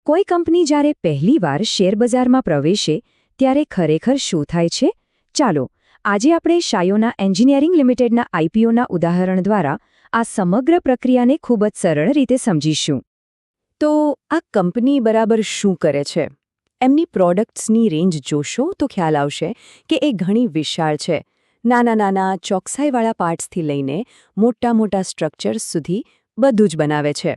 કોઈ કંપની જ્યારે પહેલીવાર શેરબજારમાં પ્રવેશે ત્યારે ખરેખર શું થાય છે? ચાલો, આજે આપણે શાયોના એન્જિનિયરિંગ લિમિટેડના આઈપીઓના ઉદાહરણ દ્વારા આ સમગ્ર પ્રક્રિયાને ખૂબ જ સરળ રીતે સમજીશું. તો આ કંપની બરાબર શું કરે છે? એમની પ્રોડક્ટ્સની રેન્જ જોશો તો ખ્યાલ આવશે કે એ ઘણી વિશાળ છે. નાના ચોકસાઈવાળા પાર્ટ્સથી લઈને મોટા સ્ટ્રક્ચર્સ સુધી બધું જ બનાવે છે.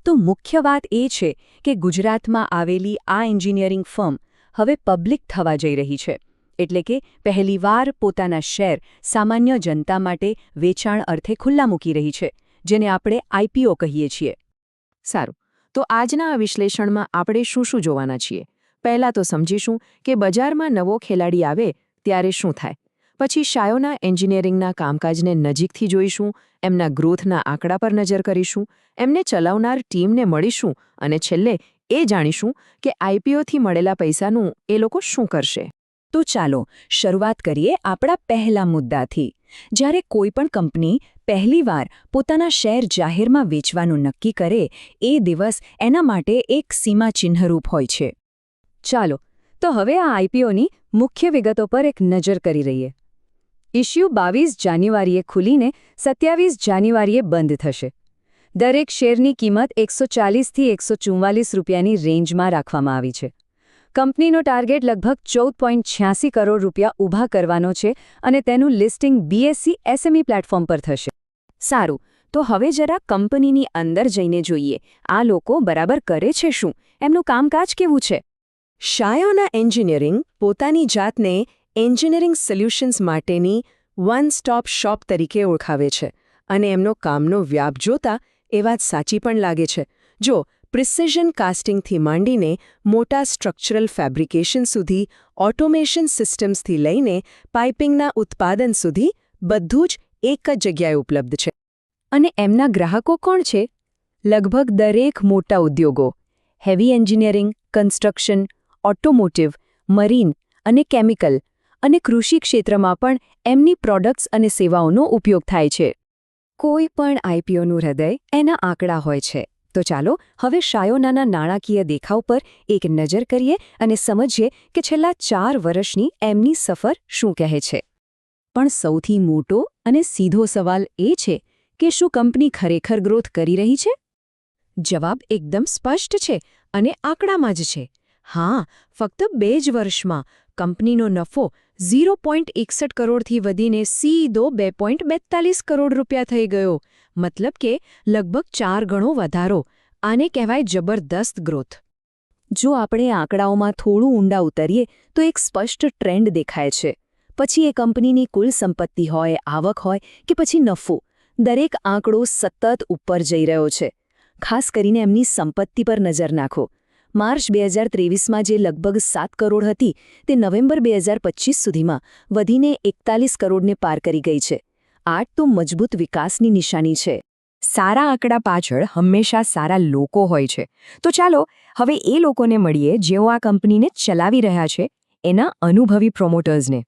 તો મુખ્ય વાત એ છે કે ગુજરાતમાં આવેલી આ એન્જિનિયરિંગ ફર્મ હવે પબ્લિક થવા જઈ રહી છે. એટલે કે પહેલીવાર પોતાના શેર સામાન્ય જનતા માટે વેચાણ અર્થે ખુલ્લા મૂકી રહી છે, જેને આપણે આઈપીઓ કહીએ છીએ. સારું, તો આજના આ વિશ્લેષણમાં આપણે શું જોવાના છીએ? પહેલાં તો સમજીશું કે બજારમાં નવો ખેલાડી આવે ત્યારે શું થાય. પછી શાયોના એન્જિનિયરિંગના કામકાજને નજીકથી જોઈશું, એમના ગ્રોથના આંકડા પર નજર કરીશું, એમને ચલાવનાર ટીમને મળીશું અને છેલ્લે એ જાણીશું કે આઈપીઓથી મળેલા પૈસાનું એ લોકો શું કરશે. તો ચાલો શરૂઆત કરીએ આપણા પહેલા મુદ્દાથી. જ્યારે કોઈ પણ કંપની પહેલીવાર પોતાના શેર જાહેરમાં વેચવાનું નક્કી કરે એ દિવસ એના માટે એક સીમાચિહ્નરૂપ હોય છે. ચાલો, તો હવે આ આઈપીઓની મુખ્ય વિગતો પર એક નજર કરી રહીએ. ઇશ્યુ 22 જાન્યુઆરીએ ખુલીને 27 જાન્યુઆરીએ બંધ થશે. દરેક શેરની કિંમત 140થી 144 રૂપિયાની રેન્જમાં રાખવામાં આવી છે. કંપનીનો ટાર્ગેટ લગભગ 14.86 કરોડ રૂપિયા ઊભા કરવાનો છે અને તેનું લિસ્ટિંગ બીએસસી એસએમઈ પ્લેટફોર્મ પર થશે. સારું, તો હવે જરા કંપનીની અંદર જઈને જોઈએ આ લોકો બરાબર કરે છે શું, એમનું કામકાજ કેવું છે. શાયોના એન્જિનિયરિંગ પોતાની જાતને એન્જિનિયરિંગ સોલ્યુશન્સ માટેની વન સ્ટોપ શોપ તરીકે ઓળખાવે છે અને એમનો કામનો વ્યાપ જોતા એ વાત સાચી પણ લાગે છે. જો પ્રિસિઝન કાસ્ટિંગથી માંડીને મોટા સ્ટ્રક્ચરલ ફેબ્રિકેશન સુધી, ઓટોમેશન સિસ્ટમ્સથી લઈને પાઇપિંગના ઉત્પાદન સુધી બધું જ એક જ જગ્યાએ ઉપલબ્ધ છે. અને એમના ગ્રાહકો કોણ છે? લગભગ દરેક મોટા ઉદ્યોગો, heavy engineering, construction, automotive, marine અને કેમિકલ અને કૃષિ ક્ષેત્રમાં પણ એમની પ્રોડક્ટ્સ અને સેવાઓનો ઉપયોગ થાય છે. કોઈ પણ આઈપીઓનું હૃદય એના આંકડા હોય છે. તો ચાલો હવે શાયોનાના નાણાકીય દેખાવ પર એક નજર કરીએ અને સમજીએ કે છેલ્લા 4 વર્ષની એમની સફર શું કહે છે. પણ સૌથી મોટો અને સીધો સવાલ એ છે કે શું કંપની ખરેખર ગ્રોથ કરી રહી છે? જવાબ એકદમ સ્પષ્ટ છે અને આંકડામાં જ છે. હા, ફક્ત 2 જ વર્ષમાં કંપનીનો નફો 0.61 કરોડથી વધીને સીધો 2.42 કરોડ રૂપિયા થઈ ગયો. મતલબ કે લગભગ 4 ગણો વધારો. આને કહેવાય જબરદસ્ત ગ્રોથ. જો આપણે આંકડાઓમાં થોડું ઊંડા ઉતરીએ તો એક સ્પષ્ટ ટ્રેન્ડ દેખાય છે. પછી એ કંપનીની કુલ સંપત્તિ હોય, આવક હોય કે પછી નફો, દરેક આંકડો સતત ઉપર જઈ રહ્યો છે. ખાસ કરીને એમની સંપત્તિ પર નજર નાખો. માર્ચ 2023માં જે લગભગ 7 કરોડ હતી તે નવેમ્બર 2025 સુધીમાં વધીને 41 કરોડને પાર કરી ગઈ છે. આ તો મજબૂત વિકાસની નિશાની છે. સારા આંકડા પાછળ હંમેશા સારા લોકો હોય છે. તો ચાલો હવે એ લોકોને મળીએ જેઓ આ કંપનીને ચલાવી રહ્યા છે, એના અનુભવી પ્રોમોટર્સને.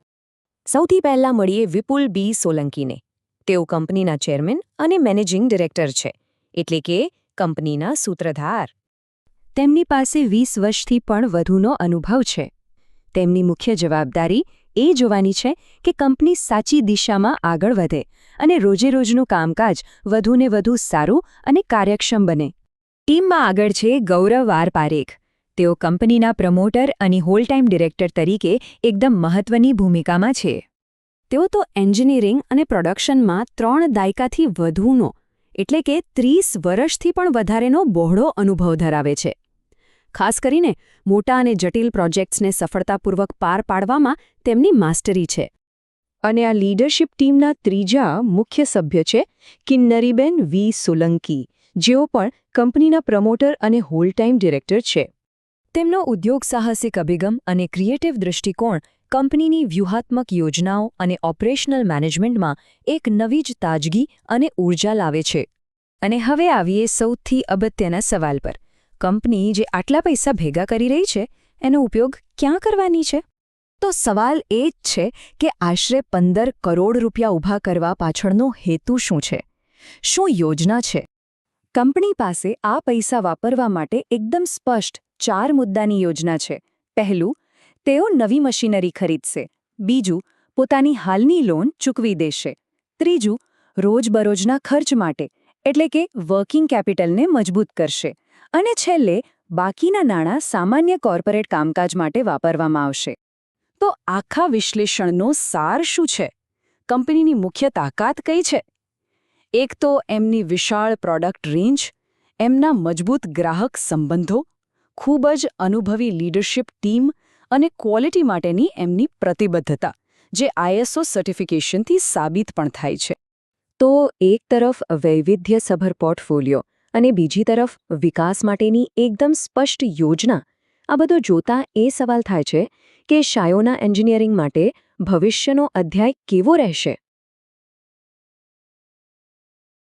સૌથી પહેલા મળીએ વિપુલ બી સોલંકીને. તેઓ કંપનીના ચેરમેન અને મેનેજિંગ ડિરેક્ટર છે, એટલે કે કંપનીના સૂત્રધાર. તેમની પાસે 20 વર્ષથી પણ વધુનો અનુભવ છે. તેમની મુખ્ય જવાબદારી એ જોવાની છે કે કંપની સાચી દિશામાં આગળ વધે અને રોજેરોજનું કામકાજ વધુને વધુ સારું અને કાર્યક્ષમ બને. ટીમમાં આગળ છે ગૌરવ આર પારેખ. તેઓ કંપનીના પ્રમોટર અને હોલ ટાઈમ ડિરેક્ટર તરીકે એકદમ મહત્વની ભૂમિકામાં છે. તેઓ તો એન્જિનિયરિંગ અને પ્રોડક્શનમાં 3 દાયકાથી વધુનો, એટલે કે 30 વર્ષથી પણ વધારેનો બહોળો અનુભવ ધરાવે છે. ખાસ કરીને મોટા અને જટિલ પ્રોજેક્ટ્સને સફળતાપૂર્વક પાર પાડવામાં તેમની માસ્ટરી છે. અને આ લીડરશિપ ટીમના ત્રીજા મુખ્ય સભ્ય છે કિન્નરીબેન વી સોલંકી, જેઓ પણ કંપનીના પ્રમોટર અને હોલ ટાઈમ ડિરેક્ટર છે. તેમનો ઉદ્યોગ સાહસિક અભિગમ અને ક્રિએટિવ દૃષ્ટિકોણ કંપનીની વ્યૂહાત્મક યોજનાઓ અને ઓપરેશનલ મેનેજમેન્ટમાં એક નવી જ તાજગી અને ઊર્જા લાવે છે. અને હવે આવીએ સૌથી અગત્યના સવાલ પર. કંપની જે આટલા પૈસા ભેગા કરી રહી છે એનો ઉપયોગ ક્યાં કરવાની છે? તો સવાલ એ જ છે કે આશરે 15 કરોડ રૂપિયા ઊભા કરવા પાછળનો હેતુ શું છે? શું યોજના છે? કંપની પાસે આ પૈસા વાપરવા માટે એકદમ સ્પષ્ટ 4 મુદ્દાની યોજના છે. પહેલું, તેઓ નવી મશીનરી ખરીદશે. બીજું, પોતાની હાલની લોન ચૂકવી દેશે. ત્રીજું, રોજબરોજના ખર્ચ માટે એટલે કે વર્કિંગ કેપિટલને મજબૂત કરશે. અને છેલ્લે, બાકીના નાણાં સામાન્ય કોર્પોરેટ કામકાજ માટે વાપરવામાં આવશે. તો આખા વિશ્લેષણનો સાર શું છે? કંપનીની મુખ્ય તાકાત કઈ છે? એક તો એમની વિશાળ પ્રોડક્ટ રેન્જ, એમના મજબૂત ગ્રાહક સંબંધો, ખૂબ જ અનુભવી લીડરશિપ ટીમ અને ક્વોલિટી માટેની એમની પ્રતિબદ્ધતા, જે ISO સર્ટિફિકેશનથી સાબિત પણ થાય છે. તો એક તરફ વૈવિધ્યસભર પોર્ટફોલિયો અને બીજી તરફ વિકાસ માટેની એકદમ સ્પષ્ટ યોજના. આ બધું જોતાં એ સવાલ થાય છે કે શાયોના એન્જિનિયરિંગ માટે ભવિષ્યનો અધ્યાય કેવો રહેશે?